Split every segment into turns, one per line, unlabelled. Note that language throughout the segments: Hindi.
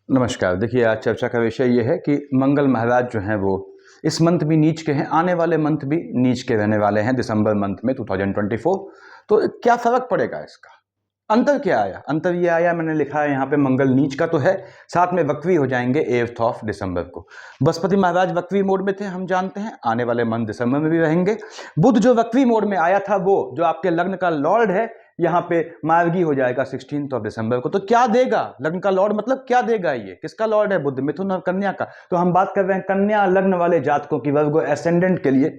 नमस्कार। देखिए, आज चर्चा का विषय ये है कि मंगल महाराज जो हैं वो इस मंथ भी नीच के हैं, आने वाले मंथ भी नीच के रहने वाले हैं, दिसंबर मंथ में 2024। तो क्या फर्क पड़ेगा इसका? अंतर क्या आया? अंतर ये आया, मैंने लिखा है यहाँ पे, मंगल नीच का तो है, साथ में वक्री हो जाएंगे 8 ऑफ दिसंबर को। बृहस्पति महाराज वक्री मोड में थे, हम जानते हैं, आने वाले मंथ दिसंबर में भी रहेंगे। बुध जो वक्री मोड में आया था, वो जो आपके लग्न का लॉर्ड है, यहाँ पे मार्गी हो जाएगा 16 ऑफ दिसंबर को। तो क्या देगा लग्न का लॉर्ड, मतलब क्या देगा? ये किसका लॉर्ड है? बुध, मिथुन और कन्या का। तो हम बात कर रहे हैं कन्या लग्न वाले जातकों की, वर्गो एसेंडेंट के लिए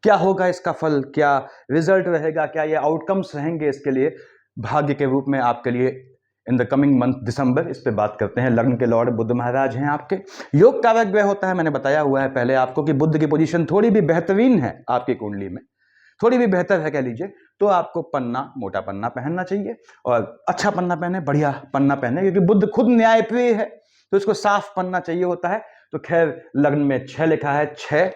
क्या होगा इसका फल, क्या रिजल्ट रहेगा, क्या ये आउटकम्स रहेंगे इसके लिए भाग्य के रूप में आपके लिए इन द कमिंग मंथ दिसंबर। इस पे बात करते हैं। लग्न के लॉर्ड बुध महाराज हैं आपके। योग कारक ग्रह होता है, मैंने बताया हुआ है पहले आपको कि बुध की पोजीशन थोड़ी भी बेहतरीन है आपकी कुंडली में, थोड़ी भी बेहतर है कह लीजिए, तो आपको पन्ना, मोटा पन्ना पहनना चाहिए और अच्छा पन्ना पहने, बढ़िया पन्ना पहने, क्योंकि बुध खुद न्यायप्रिय है तो इसको साफ पन्ना चाहिए होता है। तो खैर, लग्न में 6 लिखा है, 6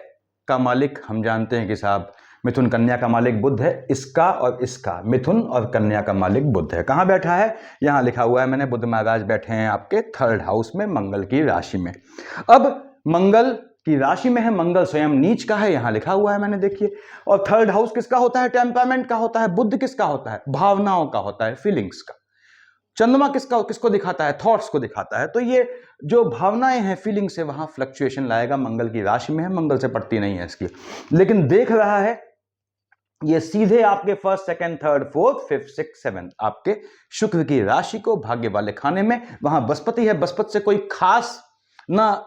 का मालिक हम जानते हैं कि साहब मिथुन कन्या का मालिक बुध है, इसका और इसका, मिथुन और कन्या का मालिक बुध है। कहां बैठा है? यहां लिखा हुआ है मैंने, बुध महाराज बैठे हैं आपके 3rd हाउस में, मंगल की राशि में। अब मंगल की राशि में है, मंगल स्वयं नीच का है, यहां लिखा हुआ है मैंने, देखिए। और 3rd हाउस किसका होता है? टेम्परामेंट का होता है। बुध किसका होता है? भावनाओं का होता है, फीलिंग्स का। चंद्रमा किसको दिखाता है? थॉट्स को दिखाता है। तो ये जो भावनाएं हैं, फीलिंग्स है, वहां फ्लक्चुएशन लाएगा। मंगल की राशि में है, मंगल से पड़ती नहीं है इसकी, लेकिन देख रहा है ये सीधे आपके 1st, 2nd, 3rd, 4th, 5th, 6th, 7th आपके शुक्र की राशि को, भाग्य वाले खाने में। वहां बृहस्पति है, बृहस्पति से कोई खास ना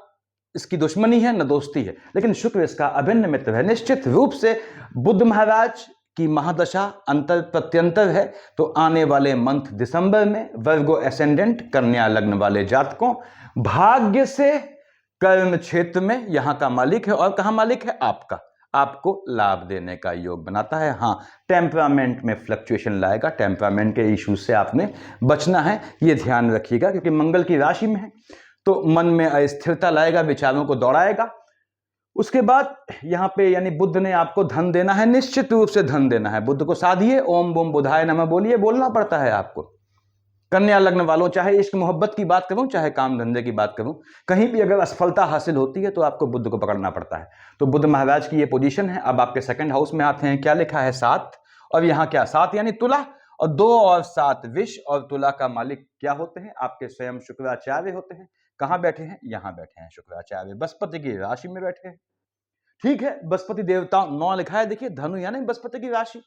इसकी दुश्मनी है न दोस्ती है, लेकिन शुक्र इसका अभिन्न मित्र है। निश्चित रूप से बुध महाराज की महादशा अंतर प्रत्यंतर है, तो आने वाले मंथ दिसंबर में वर्गो एसेंडेंट कन्या लग्न वाले जातकों भाग्य से कर्म क्षेत्र में यहां का मालिक है। और कहां मालिक है? आपका, आपको लाभ देने का योग बनाता है। हाँ, टेम्परामेंट में फ्लक्चुएशन लाएगा, टेम्परामेंट के इश्यूज से आपने बचना है, ये ध्यान रखिएगा, क्योंकि मंगल की राशि में है तो मन में अस्थिरता लाएगा, विचारों को दौड़ाएगा। उसके बाद यहां पे यानी बुध ने आपको धन देना है, निश्चित रूप से धन देना है। बुध को साधिए, ओम बूम बुधाय नमः बोलिए, बोलना पड़ता है आपको। कन्या लग्न वालों, चाहे इश्क मोहब्बत की बात करूं, चाहे काम धंधे की बात करूं, कहीं भी अगर असफलता हासिल होती है तो आपको बुध को पकड़ना पड़ता है। तो बुध महाराज की ये पोजीशन है। अब आपके 2nd हाउस में आते हैं, क्या लिखा है? 7। और यहां क्या? 7 यानी तुला, और 2 और 7 विष, और तुला का मालिक क्या होते हैं? आपके स्वयं शुक्राचार्य होते हैं। कहां बैठे हैं? यहां बैठे हैं शुक्राचार्य, बृहस्पति की राशि में बैठे हैं। ठीक है, बृहस्पति देवता 9 लिखा है, देखिए, धनु यानी बृहस्पति की राशि,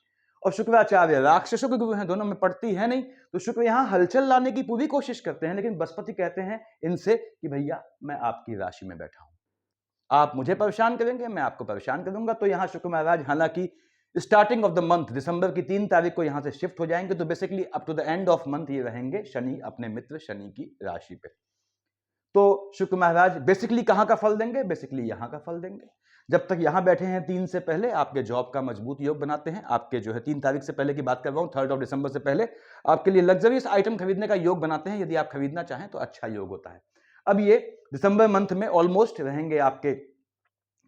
और शुक्राचार्य राक्षसों के गुरु हैं, दोनों में पड़ती है नहीं। तो शुक्र यहां हलचल लाने की पूरी कोशिश करते हैं, लेकिन बृहस्पति कहते हैं इनसे कि भैया मैं आपकी राशि में बैठा हूं, आप मुझे परेशान करेंगे, मैं आपको परेशान करूंगा। तो यहां शुक्र महाराज हालांकि स्टार्टिंग ऑफ द मंथ दिसंबर की 3 तारीख को यहां से शिफ्ट हो जाएंगे, तो basically up to the end of month ये रहेंगे शनि, अपने मित्र शनि की राशि पे। तो शुक्र महाराज बेसिकली कहां का फल देंगे? बेसिकली यहां का फल देंगे। जब तक यहां बैठे हैं 3 से पहले आपके जॉब का मजबूत योग बनाते हैं। आपके जो है 3 तारीख से पहले की बात कर रहा हूं, 3rd ऑफ दिसंबर से पहले आपके लिए लग्जरियस आइटम खरीदने का योग बनाते हैं। यदि आप खरीदना चाहें तो अच्छा योग होता है। अब ये दिसंबर मंथ में ऑलमोस्ट रहेंगे आपके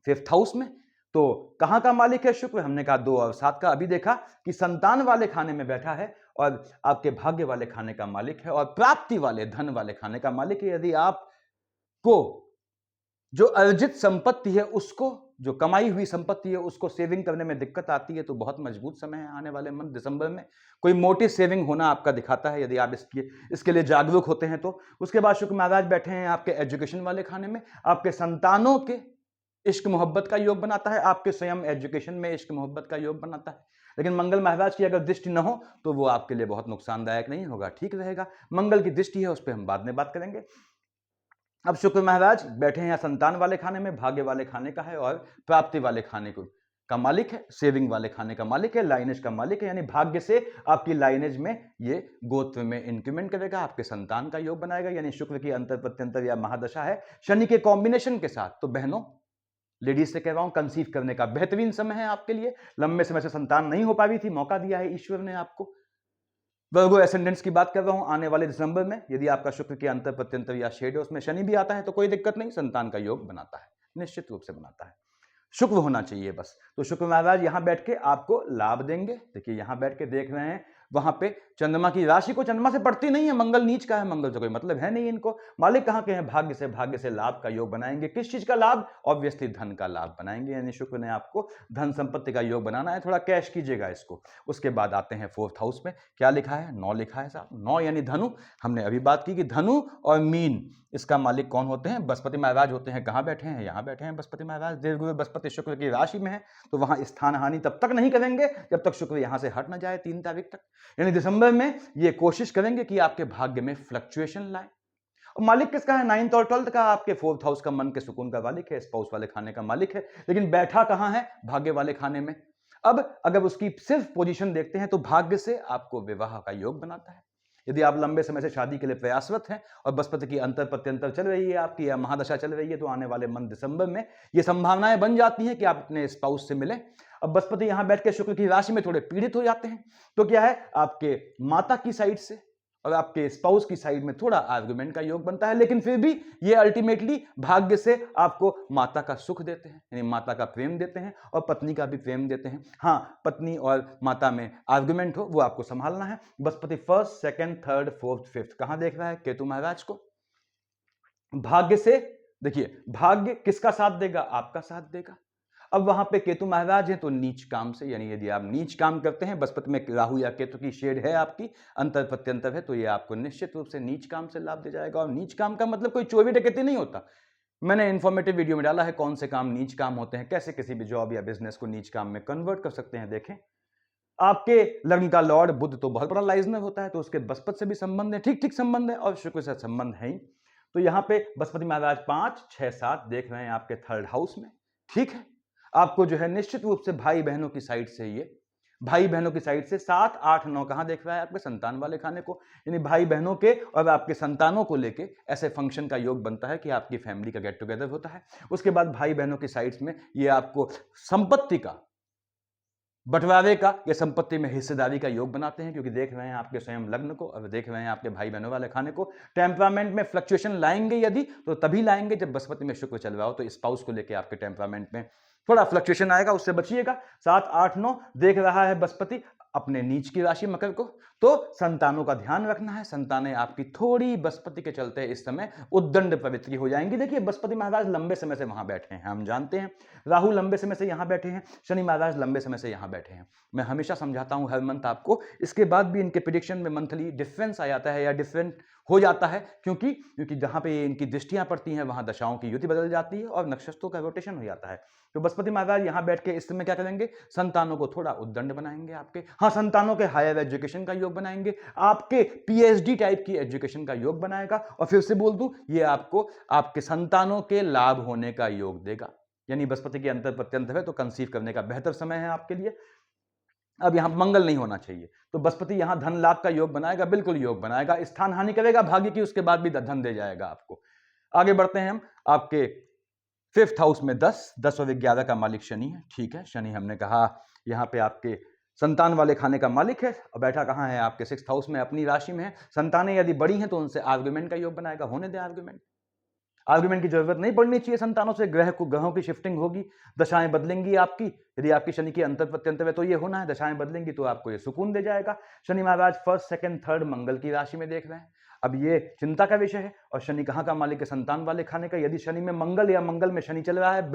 5th हाउस में। तो कहां का मालिक है शुक्र? हमने कहा 2 और 7 का। अभी देखा कि संतान वाले खाने में बैठा है और आपके भाग्य वाले खाने का मालिक है, और प्राप्ति वाले, धन वाले खाने का मालिक है। यदि आपको जो अर्जित संपत्ति है, उसको, जो कमाई हुई संपत्ति है, उसको सेविंग करने में दिक्कत आती है, तो बहुत मजबूत समय है आने वाले मंथ दिसंबर में। कोई मोटी सेविंग होना आपका दिखाता है, यदि आप इसके लिए जागरूक होते हैं तो। उसके बाद शुक्र महाराज बैठे हैं आपके एजुकेशन वाले खाने में, आपके संतानों के इश्क मोहब्बत का योग बनाता है, आपके स्वयं एजुकेशन में इश्क मोहब्बत का योग बनाता है। लेकिन मंगल महाराज की अगर दृष्टि न हो तो वो आपके लिए बहुत नुकसानदायक नहीं होगा, ठीक रहेगा। मंगल की दृष्टि है, उस पर हम बाद में बात करेंगे। अब शुक्र महाराज बैठे हैं संतान वाले खाने में, भाग्य वाले खाने का है और प्राप्ति वाले खाने का मालिक है, सेविंग वाले खाने का मालिक है, लाइनेज का मालिक है। यानी भाग्य से आपकी लाइनेज में ये गोत्र में इंक्रीमेंट करेगा, आपके संतान का योग बनाएगा। यानी शुक्र की अंतर प्रत्यंतर या महादशा है शनि के कॉम्बिनेशन के साथ। तो बहनों, लेडीज से कह रहा हूं, कंसीव करने का बेहतरीन समय है आपके लिए। लंबे समय से संतान नहीं हो पा रही थी, मौका दिया है ईश्वर ने आपको। वर्गो एसेंडेंट्स की बात कर रहा हूं, आने वाले दिसंबर में यदि आपका शुक्र के अंतर प्रत्यंतर या शेड उसमें शनि भी आता है तो कोई दिक्कत नहीं, संतान का योग बनाता है, निश्चित रूप से बनाता है। शुक्र होना चाहिए बस। तो शुक्र महाराज यहां बैठ के आपको लाभ देंगे। देखिए, यहां बैठ के देख रहे हैं, वहां पे चंद्रमा की राशि को चंद्रमा से पड़ती नहीं है, मंगल नीच का है, मंगल से कोई मतलब है नहीं इनको। मालिक कहाँ के हैं? भाग्य से लाभ का योग बनाएंगे। किस चीज का लाभ? ऑब्वियसली धन का लाभ बनाएंगे, यानी शुक्र ने आपको धन संपत्ति का योग बनाना है, थोड़ा कैश कीजिएगा इसको। उसके बाद आते हैं फोर्थ हाउस में, क्या लिखा है? 9 लिखा है साहब, 9 यानी धनु। हमने अभी बात की कि धनु और मीन, इसका मालिक कौन होते हैं? बृहस्पति महाराज होते हैं। कहाँ बैठे हैं? यहाँ बैठे हैं बृहस्पति महाराज। देवगुरु बृहस्पति शुक्र की राशि में है, तो वहां स्थान हानि तब तक नहीं करेंगे जब तक शुक्र यहां से हट ना जाए 3 तारीख तक। यानी दिसंबर में ये कोशिश करेंगे कि आपके भाग्य में फ्लक्चुएशन लाए। और मालिक किसका है? 9th और 12th का, आपके 4th हाउस का, मन के सुकून का मालिक है, स्पाउस वाले खाने का मालिक है। लेकिन बैठा कहां है? भाग्य वाले खाने में। अब अगर उसकी सिर्फ पोजीशन देखते हैं तो भाग्य से आपको विवाह का योग बनाता है। यदि आप लंबे समय से शादी के लिए प्रयासरत हैं और बृहस्पति की अंतर प्रत्यंतर चल रही है आपकी, या महादशा चल रही है, तो आने वाले मंथ दिसंबर में ये संभावनाएं बन जाती हैं कि आप अपने स्पाउस से मिलें। अब बृहस्पति यहां बैठ के शुक्र की राशि में थोड़े पीड़ित हो जाते हैं, तो क्या है, आपके माता की साइड से और आपके स्पाउस की साइड में थोड़ा आर्गुमेंट का योग बनता है। लेकिन फिर भी ये अल्टीमेटली भाग्य से आपको माता का सुख देते हैं, यानी माता का प्रेम देते हैं और पत्नी का भी प्रेम देते हैं। हाँ, पत्नी और माता में आर्गुमेंट हो वो आपको संभालना है। Brihaspati 1st, 2nd, 3rd, 4th, 5th कहां देख रहा है? केतु महाराज को। भाग्य से देखिए, भाग्य किसका साथ देगा? आपका साथ देगा। अब वहां पे केतु महाराज है तो नीच काम से, यानी यदि आप नीच काम करते हैं, बृहस्पति में राहु या केतु की शेड है आपकी, अंतर प्रत्यंतर है, तो ये आपको निश्चित रूप से नीच काम से लाभ दे जाएगा। और नीच काम का मतलब कोई चोरी डकैती नहीं होता। मैंने इन्फॉर्मेटिव वीडियो में डाला है कौन से काम नीच काम होते हैं, कैसे किसी भी जॉब या बिजनेस को नीच काम में कन्वर्ट कर सकते हैं। देखें, आपके लग्न का लॉर्ड बुध तो बहुत बड़ा लाइजनर होता है, तो उसके बृहस्पति से भी संबंध है, ठीक ठीक संबंध है, और शुक्र से संबंध है ही। तो यहां पे बृहस्पति महाराज 5, 6, 7 देख रहे हैं आपके 3rd हाउस में। ठीक है, आपको जो है निश्चित रूप से भाई बहनों की साइड से, ये भाई बहनों की साइड से 7, 8, 9 कहां देख रहा है? आपके संतान वाले खाने को, यानी भाई बहनों के और आपके संतानों को लेके ऐसे फंक्शन का योग बनता है कि आपकी फैमिली का गेट टुगेदर होता है। उसके बाद भाई बहनों की साइड्स में ये आपको संपत्ति का बंटवारे का या संपत्ति में हिस्सेदारी का योग बनाते हैं, क्योंकि देख रहे हैं आपके स्वयं लग्न को और देख रहे हैं आपके भाई बहनों वाले खाने को। टेम्परामेंट में फ्लक्चुएशन लाएंगे यदि, तो तभी लाएंगे जब बृहस्पति में शुक्र चल रहा हो, तो स्पाउस को लेकर आपके टेम्परामेंट में थोड़ा फ्लक्चुएशन आएगा, उससे बचिएगा। 7, 8, 9 देख रहा है बृहस्पति अपने नीच की राशि मकर को, तो संतानों का ध्यान रखना है। संतानें आपकी थोड़ी बृहस्पति के चलते इस समय उद्दंड पवित्री हो जाएंगी। देखिए, बृहस्पति महाराज लंबे समय से वहां बैठे हैं, हम जानते हैं। राहु लंबे समय से यहां बैठे हैं, शनि महाराज लंबे समय से यहां बैठे हैं। मैं हमेशा समझाता हूं हर मंथ आपको, इसके बाद भी इनके प्रिडिक्शन में मंथली डिफरेंस आ जाता है या डिफरेंट हो जाता है, क्योंकि जहां पे इनकी दृष्टियां पड़ती हैं वहां दशाओं की युति बदल जाती है और नक्षत्रों का रोटेशन हो जाता है। तो बृहस्पति महाराज यहां बैठ के इस समय क्या करेंगे? संतानों को थोड़ा उद्दंड बनाएंगे आपके। हाँ, संतानों के हायर एजुकेशन का योग बनाएंगे, आपके पीएचडी टाइप की एजुकेशन का योग बनाएगा। और फिर से बोल दूं, ये आपको आपके संतानों के लाभ होने का योग देगा। यानी बृहस्पति के अंतर प्रत्यंतर है तो कंसीव करने का बेहतर समय है आपके लिए। अब यहां मंगल नहीं होना चाहिए, तो बृहस्पति यहां धन लाभ का योग बनाएगा, बिल्कुल योग बनाएगा। स्थान हानि करेगा भाग्य की, उसके बाद भी धन दे जाएगा आपको। आगे बढ़ते हैं हम। आपके 5th हाउस में 10 और 11 का मालिक शनि है। ठीक है, शनि हमने कहा यहाँ पे आपके संतान वाले खाने का मालिक है, और बैठा कहाँ है? आपके 6th हाउस में, अपनी राशि में है। संतानें यदि बड़ी हैं तो उनसे आर्गुमेंट का योग बनाएगा, होने दे आर्गुमेंट। आर्गुमेंट की जरूरत नहीं पड़नी चाहिए संतानों से। ग्रहों की शिफ्टिंग होगी, दशाएं बदलेंगी आपकी। यदि आपकी शनि की अंतर प्रत्यंतर है तो ये होना है, दशाएं बदलेंगी तो आपको ये सुकून दे जाएगा। शनि महाराज 1st, 2nd, 3rd मंगल की राशि में देख रहे हैं। अब ये चिंता का विषय है। और शनि कहाँ का मालिक है? संतान वाले खाने का। यदि शनि में मंगल या मंगल में शनि चल रहा है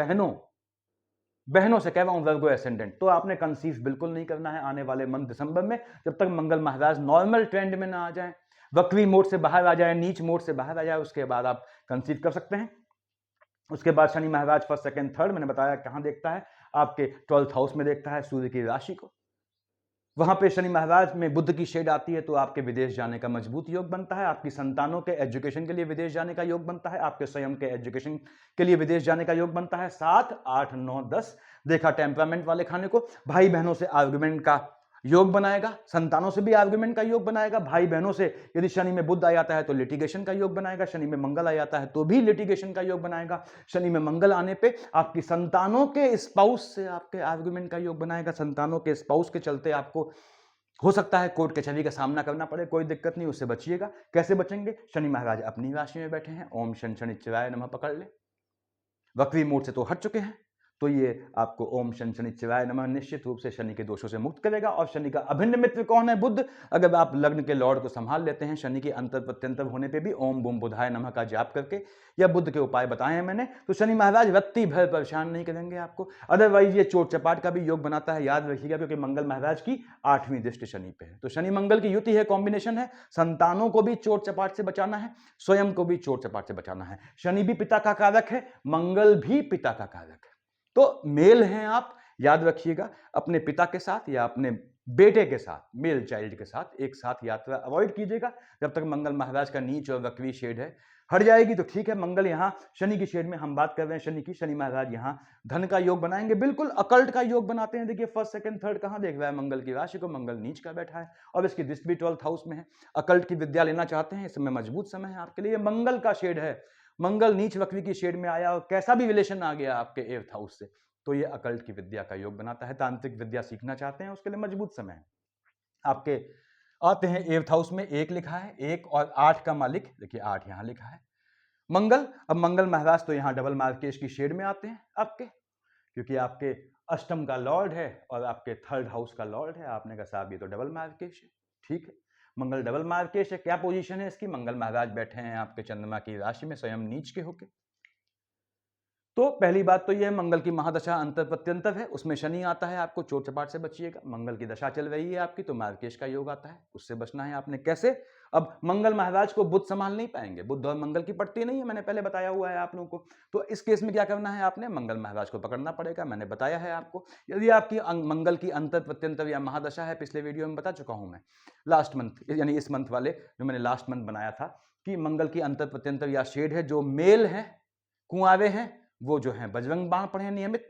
बहनों से कह रहा हूं, वर्गो एसेंडेंट, तो आपने कंसीव बिल्कुल नहीं करना है आने वाले मंथ दिसंबर में, जब तक मंगल महाराज नॉर्मल ट्रेंड में ना आ जाए, वक्री मोड से बाहर आ जाए, नीच मोड से बाहर आ जाए, उसके बाद आप कंसीव कर सकते हैं। उसके बाद शनि महाराज 1st, 2nd, 3rd मैंने बताया कहां देखता है? आपके 12th हाउस में देखता है, सूर्य की राशि को। वहां पे शनि महाराज में बुध की शेड आती है, तो आपके विदेश जाने का मजबूत योग बनता है। आपकी संतानों के एजुकेशन के लिए विदेश जाने का योग बनता है। आपके स्वयं के एजुकेशन के लिए विदेश जाने का योग बनता है। 7, 8, 9, 10 देखा टेम्परामेंट वाले खाने को। भाई बहनों से आर्गुमेंट का योग बनाएगा, संतानों से भी आर्गुमेंट का योग बनाएगा। भाई बहनों से यदि शनि में बुध आ जाता है तो लिटिगेशन का योग बनाएगा, शनि में मंगल आ जाता है तो भी लिटिगेशन का योग बनाएगा। शनि में मंगल आने पे आपकी संतानों के स्पाउस से आपके आर्गुमेंट का योग बनाएगा। संतानों के स्पाउस के चलते आपको हो सकता है कोर्ट कचहरी का सामना करना पड़े, कोई दिक्कत नहीं, उससे बचिएगा। कैसे बचेंगे? शनि महाराज अपनी राशि में बैठे हैं, ओम शनि शनिश्चराय नमः पकड़ ले। वक्री मोड से तो हट चुके हैं, तो ये आपको ओम शन शनिश्चराय नमः निश्चित रूप से शनि के दोषों से मुक्त करेगा। और शनि का अभिन्न मित्र कौन है? बुध। अगर आप लग्न के लॉर्ड को संभाल लेते हैं शनि के अंतर प्रत्यंतर होने पे भी ओम बूम बुधाय नमः का जाप करके, या बुध के उपाय बताए हैं मैंने, तो शनि महाराज रत्ती भर परेशान नहीं करेंगे आपको। अदरवाइज ये चोट चपाट का भी योग बनाता है, याद रखिएगा, क्योंकि मंगल महाराज की 8वीं दृष्टि शनि पे है। तो शनि मंगल की युति है, कॉम्बिनेशन है। संतानों को भी चोट चपाट से बचाना है, स्वयं को भी चोट चपाट से बचाना है। शनि भी पिता का कारक है, मंगल भी पिता का कारक है। तो मेल हैं आप, याद रखिएगा, अपने पिता के साथ या अपने बेटे के साथ, मेल चाइल्ड के साथ एक साथ यात्रा अवॉइड कीजिएगा जब तक मंगल महाराज का नीच और वक्री शेड है। हट जाएगी तो ठीक है। मंगल यहाँ शनि की शेड में हम बात कर रहे हैं शनि की, शनि महाराज यहाँ धन का योग बनाएंगे, बिल्कुल अकल्ट का योग बनाते हैं। देखिए फर्स्ट सेकंड थर्ड कहाँ देख रहा है मंगल की राशि को, मंगल नीच का बैठा है और इसकी दृष्टि भी 12th हाउस में है। अकल्ट की विद्या लेना चाहते हैं, इस समय मजबूत समय है आपके लिए। मंगल का शेड है, मंगल नीच वक्री की शेड में आया और कैसा भी रिलेशन आ गया आपके 8th हाउस से, तो ये अकल्ट की विद्या का योग बनाता है। तांत्रिक विद्या सीखना चाहते हैं उसके लिए मजबूत समय है आपके। आते हैं 8th हाउस में, 1 लिखा है, 1 और 8 का मालिक, देखिए 8 यहां लिखा है मंगल। अब मंगल महाराज तो यहां डबल मार्केश की शेड में आते हैं आपके, क्योंकि आपके अष्टम का लॉर्ड है और आपके 3rd हाउस का लॉर्ड है। आपने कहा साहब ये तो डबल मार्केश है, ठीक है, मंगल डबल मार्केश है। क्या पोजीशन है इसकी? मंगल महाराज बैठे हैं आपके चंद्रमा की राशि में स्वयं नीच के होके। तो पहली बात तो यह मंगल की महादशा अंतर प्रत्यंतर है, उसमें शनि आता है, आपको चोट चपाट से बचिएगा। मंगल की दशा चल रही है आपकी तो मार्केश का योग आता है, उससे बचना है आपने। कैसे? अब मंगल महाराज को बुध संभाल नहीं पाएंगे, बुध और मंगल की पड़ती नहीं है, मैंने पहले बताया हुआ है आप लोगों को। तो इस केस में क्या करना है आपने? मंगल महाराज को पकड़ना पड़ेगा, मैंने बताया है आपको। यदि आपकी मंगल की अंतर प्रत्यंतर या महादशा है, पिछले वीडियो में बता चुका हूं मैं, लास्ट मंथ यानी इस मंथ वाले जो मैंने लास्ट मंथ बनाया था, कि मंगल की अंतर प्रत्यंतर या शेड है, जो मेल है कुंवारे हैं वो जो है बजरंग बाण पढ़े नियमित,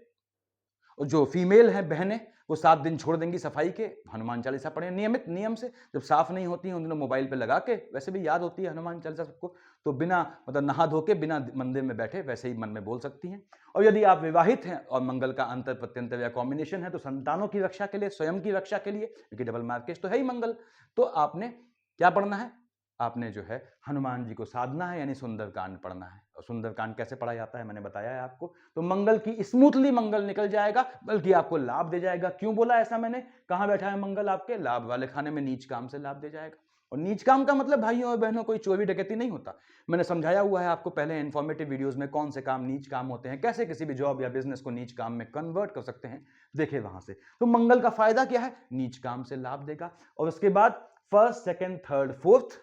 और जो फीमेल है बहनें वो 7 दिन छोड़ देंगी सफाई के, हनुमान चालीसा पढ़े नियमित नियम से। जब साफ नहीं होती हैं उन दिनों मोबाइल पे लगा के, वैसे भी याद होती है हनुमान चालीसा सबको, तो बिना मतलब नहा धो के बिना मंदिर में बैठे वैसे ही मन में बोल सकती हैं। और यदि आप विवाहित हैं और मंगल का अंतर प्रत्यंतर या कॉम्बिनेशन है, तो संतानों की रक्षा के लिए, स्वयं की रक्षा के लिए, क्योंकि डबल मार्केश तो है ही मंगल, तो आपने क्या पढ़ना है? आपने जो है हनुमान जी को साधना है, यानी सुंदरकांड पढ़ना है। और सुंदरकांड कैसे पढ़ा जाता है मैंने बताया है आपको। तो मंगल की स्मूथली मंगल निकल जाएगा, बल्कि आपको लाभ दे जाएगा। क्यों बोला ऐसा मैंने? कहां बैठा है मंगल? आपके लाभ वाले खाने में, नीच काम से लाभ दे जाएगा। और नीच काम का मतलब भाइयों और बहनों कोई चोरी डकैती नहीं होता। मैंने समझाया हुआ है आपको पहले इन्फॉर्मेटिव वीडियोस में, कौन से काम नीच काम होते हैं, कैसे किसी भी जॉब या बिजनेस को नीच काम में कन्वर्ट कर सकते हैं, देखे वहां से। तो मंगल का फायदा क्या है? नीच काम से लाभ देगा। और उसके बाद फर्स्ट सेकेंड थर्ड फोर्थ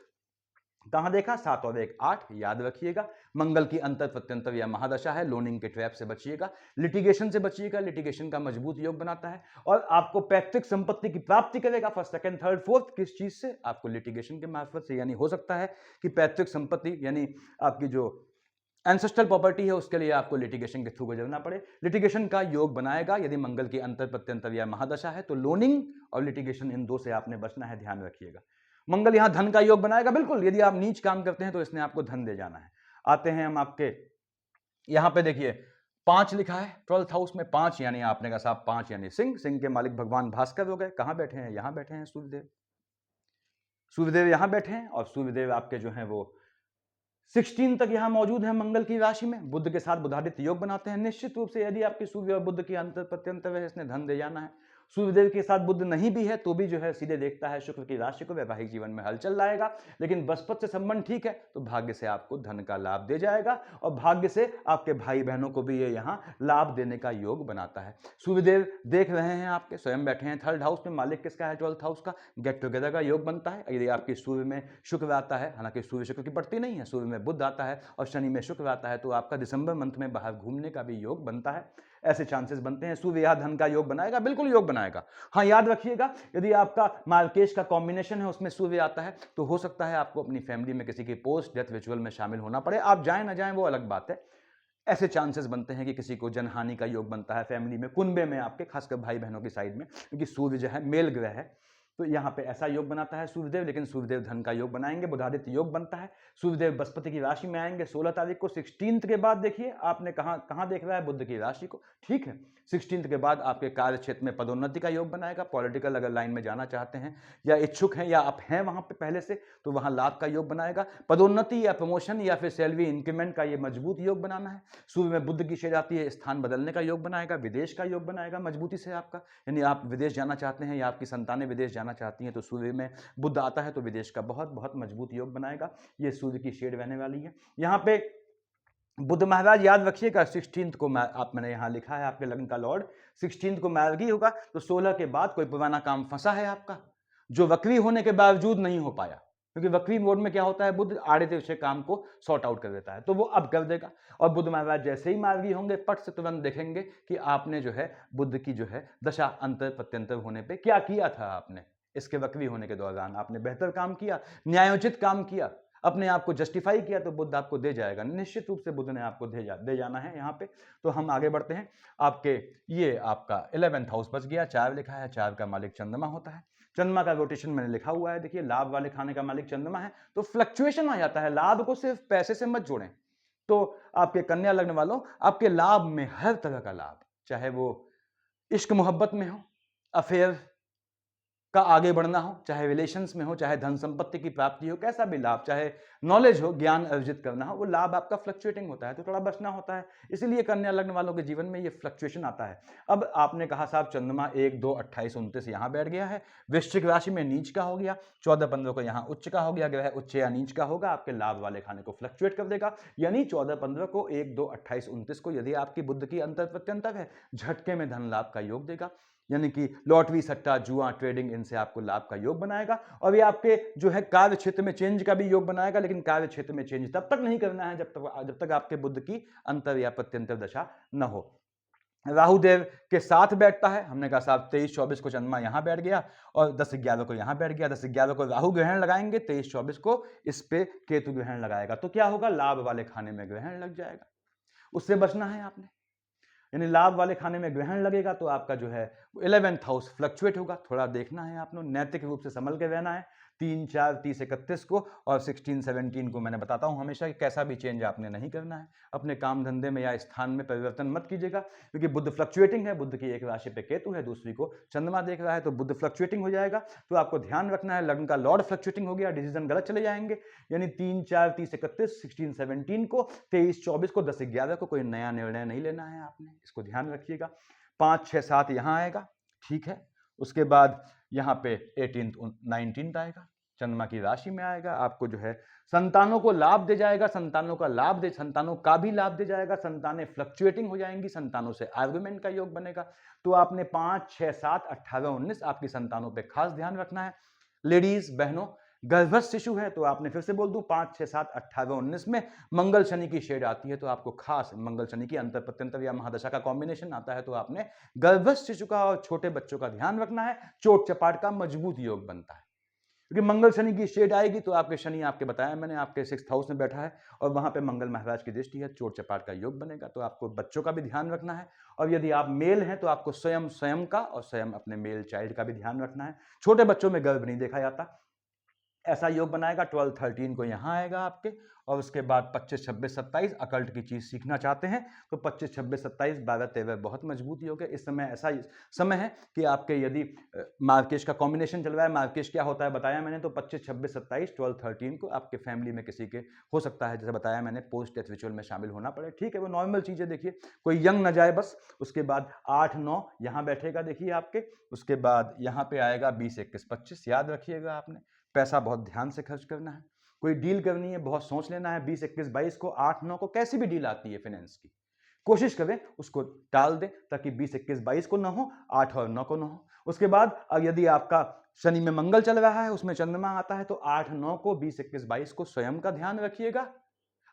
कहां देखा? 7 और 1 8, याद रखिएगा। मंगल की अंतर प्रत्यंतर या महादशा है, लोनिंग के ट्रैप से बचिएगा, लिटिगेशन से बचिएगा, लिटिगेशन का मजबूत योग बनाता है और आपको पैतृक संपत्ति की प्राप्ति करेगा। फर्स्ट सेकंड थर्ड फोर्थ किस चीज से? आपको लिटिगेशन के मार्फत से। यानी हो सकता है कि पैतृक संपत्ति यानी आपकी जो एंसेस्ट्रल प्रॉपर्टी है उसके लिए आपको लिटिगेशन के थ्रू गुजरना पड़े, लिटिगेशन का योग बनाएगा। यदि मंगल की अंतर प्रत्यंतर या महादशा है तो लोनिंग और लिटिगेशन, इन दो से आपने बचना है, ध्यान रखिएगा। मंगल यहां धन का योग बनाएगा, बिल्कुल। यदि आप नीच काम करते हैं तो इसने आपको धन दे जाना है। आते हैं हम आपके यहां पे, देखिए 5 लिखा है 12th हाउस में, 5 यानी आपने कहा साहब 5 यानी सिंह, सिंह के मालिक भगवान भास्कर हो गए। कहां बैठे हैं? यहां बैठे हैं सूर्यदेव, सूर्यदेव यहां बैठे हैं और सूर्यदेव आपके जो हैं वो 16 तक यहां मौजूद है मंगल की राशि में, बुध के साथ बुधादित्य योग बनाते हैं। निश्चित रूप से यदि आपकी सूर्य और बुध की अंतर प्रत्यंतर है, इसने धन दे जाना है। सूर्यदेव के साथ बुध नहीं भी है तो भी जो है सीधे देखता है शुक्र की राशि को, वैवाहिक जीवन में हलचल लाएगा। लेकिन बृहस्पति से संबंध ठीक है तो भाग्य से आपको धन का लाभ दे जाएगा और भाग्य से आपके भाई बहनों को भी ये यहाँ लाभ देने का योग बनाता है। सूर्यदेव देख रहे हैं आपके, स्वयं बैठे हैं 3rd हाउस में, मालिक किसका है? 12th हाउस का। गेट टुगेदर का योग बनता है। यदि आपकी सूर्य में शुक्र आता है, हालांकि सूर्य शुक्र की पड़ती नहीं है, सूर्य में बुध आता है और शनि में शुक्र आता है, तो आपका दिसंबर मंथ में बाहर घूमने का भी योग बनता है। ऐसे चांसेस बनते हैं। सूर्य यह धन का योग बनाएगा, बिल्कुल योग बनाएगा। हाँ याद रखिएगा, यदि आपका मार्केश का कॉम्बिनेशन है उसमें सूर्य आता है तो हो सकता है आपको अपनी फैमिली में किसी की पोस्ट डेथ रिचुअल में शामिल होना पड़े। आप जाएं ना जाएं वो अलग बात है। ऐसे चांसेस बनते हैं कि किसी को जनहानि का योग बनता है फैमिली में, कुनबे में आपके, खासकर भाई बहनों की साइड में, क्योंकि सूर्य जो है मेल ग्रह है तो यहाँ पे ऐसा योग बनाता है सूर्यदेव, लेकिन सूर्यदेव धन का योग बनाएंगे, बुधादित्य योग बनता है। सूर्यदेव बृहस्पति की राशि में आएंगे 16 तारीख को। 16 के बाद देखिए आपने कहाँ देख रहा है, बुध की राशि को, ठीक है। 16 के बाद आपके कार्य क्षेत्र में पदोन्नति का योग बनाएगा। पॉलिटिकल अगर लाइन में जाना चाहते हैं या इच्छुक हैं या आप हैं वहां पे पहले से, तो वहां लाभ का योग बनाएगा। पदोन्नति या प्रमोशन या फिर सैलरी इंक्रीमेंट का ये मजबूत योग बनाना है। सूर्य में बुध की शेड आती है, स्थान बदलने का योग बनाएगा, विदेश का योग बनाएगा मजबूती से आपका, यानी आप विदेश जाना चाहते हैं या आपकी संतानें विदेश जाना चाहती हैं तो सूर्य में बुध आता है तो विदेश का बहुत बहुत मजबूत योग बनाएगा। ये सूर्य की शेड रहने वाली है। यहाँ पे बुध महाराज याद रखिएगा 16 को मैंने यहाँ लिखा है आपके लग्न का लॉर्ड 16 को मार्गी होगा, तो 16 के बाद कोई पुराना काम फंसा है आपका जो वक्री होने के बावजूद नहीं हो पाया, क्योंकि वक्री मोड में क्या होता है, बुध आड़े तिरछे काम को सॉर्ट आउट कर देता है, तो वो अब कर देगा। और बुध महाराज जैसे ही मार्गी होंगे पट से तुरंत देखेंगे कि आपने जो है बुध की जो है दशा अंतर प्रत्यंतर होने पे क्या किया था। आपने इसके वक्री होने के दौरान आपने बेहतर काम किया, न्यायोचित काम किया, अपने आप को जस्टिफाई किया, तो बुध आपको दे जाएगा, निश्चित रूप से बुध ने आपको दे जाना है यहाँ पे। तो हम आगे बढ़ते हैं। आपके ये आपका 11th हाउस बच गया, 4 लिखा है, 4 का मालिक चंद्रमा होता है। चंद्रमा का रोटेशन मैंने लिखा हुआ है, देखिए लाभ वाले खाने का मालिक चंद्रमा है, तो फ्लक्चुएशन आ जाता है। लाभ को सिर्फ पैसे से मत जोड़ें। तो आपके कन्या लग्न वालों, आपके लाभ में हर तरह का लाभ, चाहे वो इश्क मोहब्बत में हो, अफेयर का आगे बढ़ना हो, चाहे रिलेशंस में हो, चाहे धन संपत्ति की प्राप्ति हो, कैसा भी लाभ, चाहे नॉलेज हो, ज्ञान अर्जित करना हो, वो लाभ आपका फ्लक्चुएटिंग होता है, तो थोड़ा बचना होता है। इसीलिए कन्या लग्न वालों के जीवन में ये फ्लक्चुएशन आता है। अब आपने कहा साहब चंद्रमा 1, 2, 28, 29 यहाँ बैठ गया है, वृश्चिक राशि में नीच का हो गया, 14, 15 को यहाँ उच्च का हो गया, ग्रह उच्च या नीच का होगा, आपके लाभ वाले खाने को फ्लक्चुएट कर देगा। यानी 14, 15 को, 1, 2, 28, 29 को यदि आपकी बुध की अंतर प्रत्यंतर है, झटके में धन लाभ का योग देगा, यानी कि लॉटरी, सट्टा, जुआ, ट्रेडिंग, इनसे आपको लाभ का योग बनाएगा। और ये आपके जो है कार्य क्षेत्र में चेंज का भी योग बनाएगा, लेकिन कार्य क्षेत्र में चेंज तब तक नहीं करना है जब तक आपके बुध की अंतर या प्रत्यंतर दशा न हो। राहु देव के साथ बैठता है, हमने कहा साहब 23-24 को चंद्रमा यहां बैठ गया और 10-11 को यहां बैठ गया। 10-11 को राहु ग्रहण लगाएंगे, 23-24 को इस पे केतु ग्रहण लगाएगा, तो क्या होगा, लाभ वाले खाने में ग्रहण लग जाएगा। उससे बचना है आपने, यानी लाभ वाले खाने में ग्रहण लगेगा तो आपका जो है 11th हाउस फ्लक्चुएट होगा। थोड़ा देखना है आपने, नैतिक रूप से संभल के रहना है। 3, 4, 30, 31 को और 16, 17 को मैंने बताता हूं हमेशा कि कैसा भी चेंज आपने नहीं करना है। अपने काम धंधे में या स्थान में परिवर्तन मत कीजिएगा, क्योंकि बुध फ्लक्चुएटिंग है, बुध की एक राशि पे केतु है, दूसरी को चंद्रमा देख रहा है, तो बुध फ्लक्चुएटिंग हो जाएगा। तो आपको ध्यान रखना है, लग्न का लॉर्ड फ्लक्चुएटिंग हो गया, डिसीजन गलत चले जाएंगे। यानी 3, 4, 30, 31, 16, 17 को, 23, 24 को, 10, 11 को कोई नया निर्णय नहीं लेना है आपने, इसको ध्यान रखिएगा। 5, 6, 7 यहाँ आएगा, ठीक है। उसके बाद यहाँ पे 18th, 19th आएगा, चंद्रमा की राशि में आएगा, आपको जो है संतानों को लाभ दे जाएगा, संतानों का भी लाभ दे जाएगा, संतानें फ्लक्चुएटिंग हो जाएंगी, संतानों से आर्गुमेंट का योग बनेगा। तो आपने 5, 6, 7, 18, 19 आपकी संतानों पे खास ध्यान रखना है। लेडीज बहनों, गर्भस्थ शिशु है तो आपने, फिर से बोल दूं, 5, 6, 7, 18, 19 में मंगल शनि की शेड आती है, तो आपको खास मंगल शनि की अंतर प्रत्यंतर या महादशा का कॉम्बिनेशन आता है, तो आपने गर्भस्थ शिशु का और छोटे बच्चों का ध्यान रखना है। चोट चपाट का मजबूत योग बनता है, क्योंकि मंगल शनि की शेड आएगी तो आपके शनि, आपके बताया मैंने, आपके 6th हाउस में बैठा है और वहां पे मंगल महाराज की दृष्टि है, चोट चपाट का योग बनेगा। तो आपको बच्चों का भी ध्यान रखना है, और यदि आप मेल हैं तो आपको स्वयं का और स्वयं अपने मेल चाइल्ड का भी ध्यान रखना है। छोटे बच्चों में गर्भ नहीं देखा जाता, ऐसा योग बनाएगा। 12, 13 को यहाँ आएगा आपके, और उसके बाद 25, 26, 27 अकल्ट की चीज सीखना चाहते हैं तो 25, 26, 27, 12, 13 बहुत मजबूत योग है। इस समय ऐसा समय है कि आपके यदि मार्केश का कॉम्बिनेशन चल रहा है, मार्केश क्या होता है बताया मैंने, तो 25, 26, 27, 12, 13 को आपके फैमिली में किसी के हो सकता है, जैसे बताया मैंने, पोस्ट डेथ रिचुअल में शामिल होना पड़े, ठीक है, वो नॉर्मल चीजें, देखिए कोई यंग न जाए बस। उसके बाद 8, 9 यहाँ बैठेगा, देखिए आपके। उसके बाद यहाँ पे आएगा 20, 21, 25, याद रखिएगा आपने, पैसा बहुत ध्यान से खर्च करना है, कोई डील करनी है बहुत सोच लेना है। 20, 21, 22 को, 8, 9 को कैसी भी डील आती है फाइनेंस की, कोशिश करें उसको टाल दें, ताकि 20, 21, 22 को ना हो, 8 और 9 को ना हो। उसके बाद यदि आपका शनि में मंगल चल रहा है, उसमें चंद्रमा आता है, तो 8, 9 को, 20, 21, 22 को स्वयं का ध्यान रखिएगा,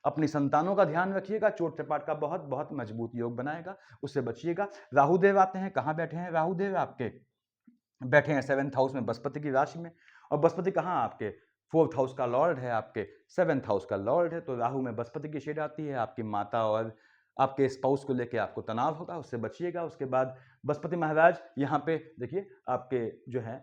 अपनी संतानों का ध्यान रखिएगा। चोट चपाट का बहुत बहुत मजबूत योग बनाएगा, उससे बचिएगा। राहुदेव आते हैं, कहां बैठे हैं राहुदेव, आपके बैठे हैं 7th हाउस में, बृहस्पति की राशि में। और बृहस्पति कहाँ, आपके 4th हाउस का लॉर्ड है, आपके 7th हाउस का लॉर्ड है, तो राहु में बृहस्पति की शेड आती है, आपकी माता और आपके स्पाउस को लेकर आपको तनाव होगा, उससे बचिएगा। उसके बाद बृहस्पति महाराज यहाँ पे देखिए आपके जो है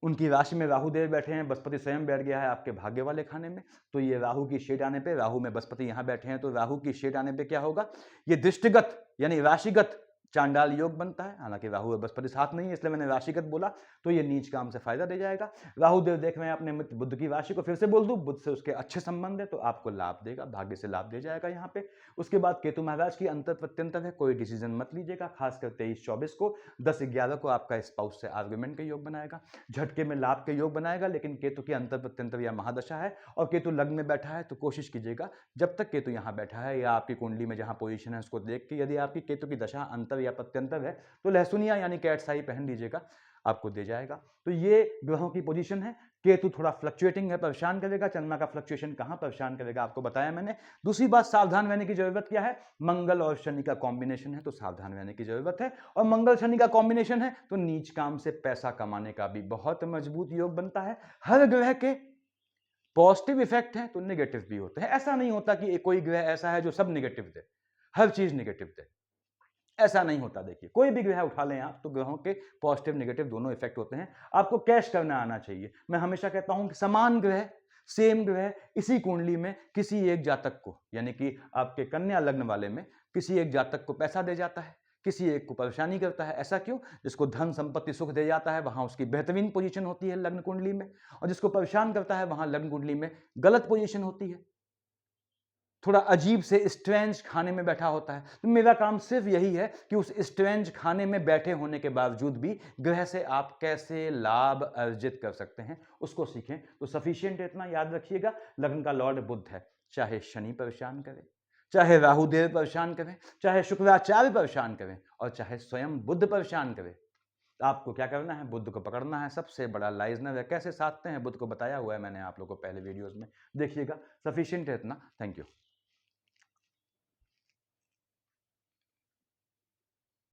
उनकी राशि में राहु देव बैठे हैं, बृहस्पति स्वयं बैठ गया है आपके भाग्य वाले खाने में। तो ये राहु की शेड आने पे, राहु में बृहस्पति यहाँ बैठे हैं, तो राहु की शेड आने पे क्या होगा, ये दृष्टिगत यानी राशिगत चांडाल योग बनता है। हालांकि राहु और बृहस्पति साथ नहीं है, इसलिए मैंने राशिगत बोला। तो ये नीच काम से फायदा दे जाएगा। राहु देव देख रहे हैं अपने मित्र बुध की राशि को, फिर से बोल दूं, बुध से उसके अच्छे संबंध है, तो आपको लाभ देगा, भाग्य से लाभ दे जाएगा यहाँ पे। उसके बाद केतु महाराज की अंतर प्रत्यंतर है, कोई डिसीजन मत लीजिएगा, खासकर 23-24 को, 10-11 को आपका स्पाउस से आर्गुमेंट के योग बनाएगा, झटके में लाभ के योग बनाएगा। लेकिन केतु की अंतर प्रत्यंतर या महादशा है और केतु लग्न में बैठा है, तो कोशिश कीजिएगा जब तक केतु यहाँ बैठा है या आपकी कुंडली में जहाँ पोजीशन है उसको देख के, यदि आपकी केतु की दशा अंतर या प्रत्यंतर है तो लहसुनिया यानी कैट्स आई पहन लीजिएगा, आपको दे जाएगा। तो ये ग्रहों की पोजीशन है। केतु थोड़ा फ्लक्चुएटिंग है, परेशान करेगा। चंद्रमा का फ्लक्चुएशन कहां परेशान करेगा आपको बताया मैंने। दूसरी बात, सावधान रहने की जरूरत क्या है, मंगल और शनि का कॉम्बिनेशन है, तो सावधान रहने की जरूरत है। और मंगल शनि का कॉम्बिनेशन है तो नीच काम से पैसा कमाने का भी बहुत मजबूत योग बनता है। हर ग्रह के पॉजिटिव इफेक्ट है तो नेगेटिव भी होते हैं। ऐसा नहीं होता कि कोई ग्रह ऐसा है जो सब नेगेटिव दे, हर चीज नेगेटिव दे, ऐसा नहीं होता। देखिए कोई भी ग्रह उठा लें आप, तो ग्रहों के पॉजिटिव नेगेटिव दोनों इफेक्ट होते हैं। आपको कैश करना आना चाहिए। मैं हमेशा कहता हूं कि समान ग्रह, सेम ग्रह इसी कुंडली में किसी एक जातक को, यानी कि आपके कन्या लग्न वाले में किसी एक जातक को पैसा दे जाता है, किसी एक को परेशानी करता है। ऐसा क्यों? जिसको धन संपत्ति सुख दे जाता है वहां उसकी बेहतरीन पोजीशन होती है लग्न कुंडली में, और जिसको परेशान करता है वहां लग्न कुंडली में गलत पोजीशन होती है, थोड़ा अजीब से स्ट्रेंज खाने में बैठा होता है। तो मेरा काम सिर्फ यही है कि उस स्ट्रेंज खाने में बैठे होने के बावजूद भी ग्रह से आप कैसे लाभ अर्जित कर सकते हैं उसको सीखें। तो सफिशिएंट इतना याद रखिएगा, लग्न का लॉर्ड बुध है, चाहे शनि परेशान करे, चाहे राहु देव परेशान करें, चाहे शुक्राचार्य परेशान करें, और चाहे स्वयं बुध परेशान करे, आपको क्या करना है, बुध को पकड़ना है। सबसे बड़ा लाइजनर है, कैसे साधते हैं बुध को बताया हुआ है मैंने आप लोगों को पहले वीडियोस में, देखिएगा। सफिशिएंट है इतना। Thank you.